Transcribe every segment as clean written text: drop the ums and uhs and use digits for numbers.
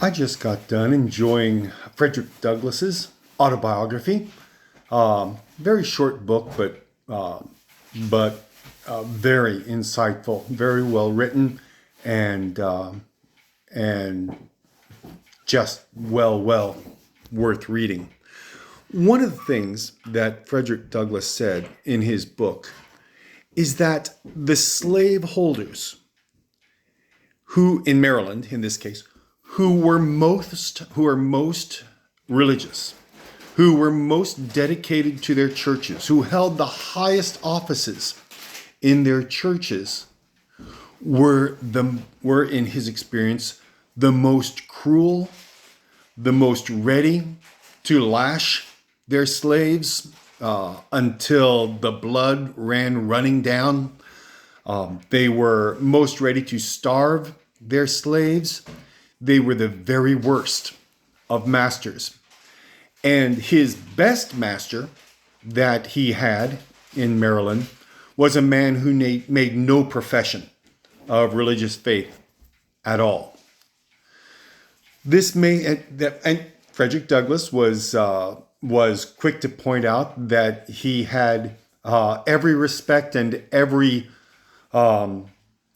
I just got done enjoying Frederick Douglass's autobiography. Very short book, but very insightful, very well written, and and just well worth reading. One of the things that Frederick Douglass said in his book is that the slave holders who in Maryland, in this case, who are most religious, who were most dedicated to their churches, who held the highest offices in their churches, were in his experience the most cruel, the most ready to lash their slaves until the blood ran running down. They were most ready to starve their slaves. They were the very worst of masters. And his best master that he had in Maryland was a man who made no profession of religious faith at all. And Frederick Douglass was quick to point out that he had every respect and every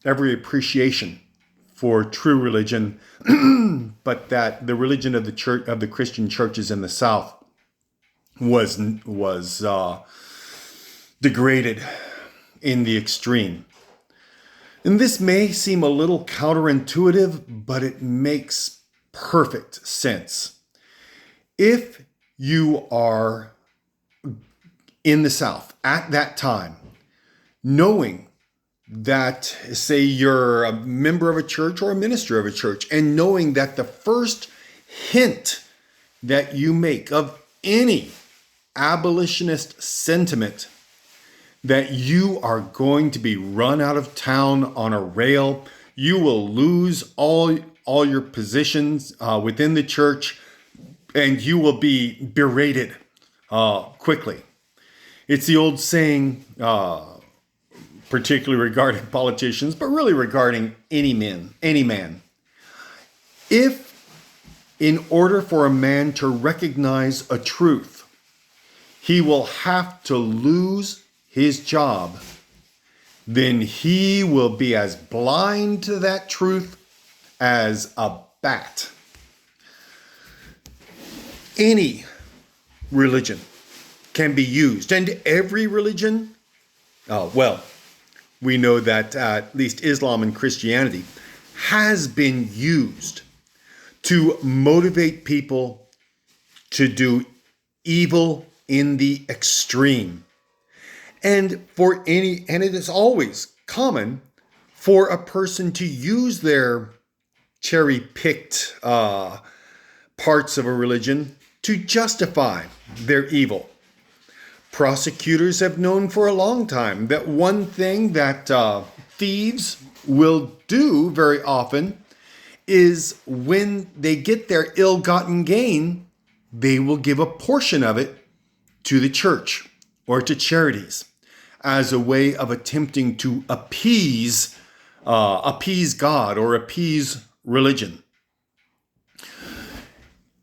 appreciation for true religion, but that the religion of the Christian churches in the South was degraded in the extreme. And this may seem a little counterintuitive, but it makes perfect sense. If you are in the South at that time, knowing that, say, you're a member of a church or a minister of a church, and knowing that the first hint that you make of any abolitionist sentiment, that you are going to be run out of town on a rail, you will lose all your positions within the church, and you will be berated quickly. It's the old saying, particularly regarding politicians, but really regarding any man. If, in order for a man to recognize a truth, he will have to lose his job, then he will be as blind to that truth as a bat. Any religion can be used, and every religion, we know that at least Islam and Christianity has been used to motivate people to do evil in the extreme. And it is always common for a person to use their cherry-picked parts of a religion to justify their evil. Prosecutors have known for a long time that one thing that thieves will do very often is when they get their ill-gotten gain, they will give a portion of it to the church or to charities as a way of attempting to appease God or appease religion.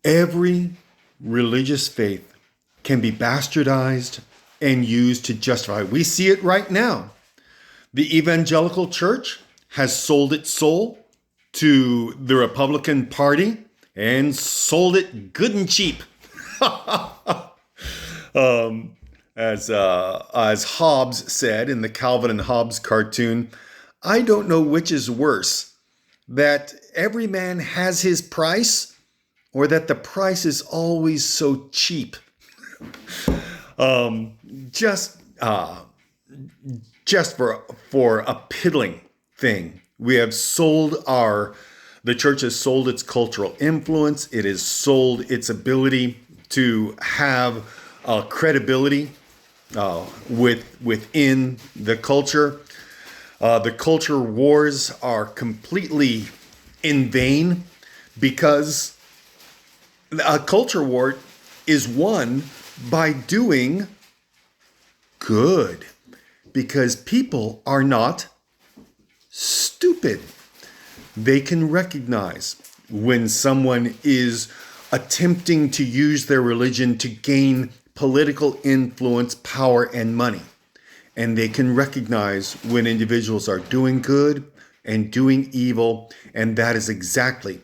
Every religious faith can be bastardized and used to justify. We see it right now. The Evangelical Church has sold its soul to the Republican Party and sold it good and cheap. As Hobbes said in the Calvin and Hobbes cartoon, I don't know which is worse, that every man has his price or that the price is always so cheap. Just for a piddling thing, the church has sold its cultural influence. It has sold its ability to have credibility within the culture. The culture wars are completely in vain because a culture war is won by doing good, because people are not stupid. They can recognize when someone is attempting to use their religion to gain political influence, power, and money. And they can recognize when individuals are doing good and doing evil. And that is exactly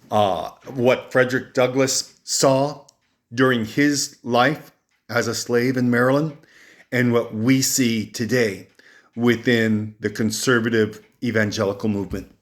what Frederick Douglass saw during his life as a slave in Maryland, and what we see today within the conservative evangelical movement.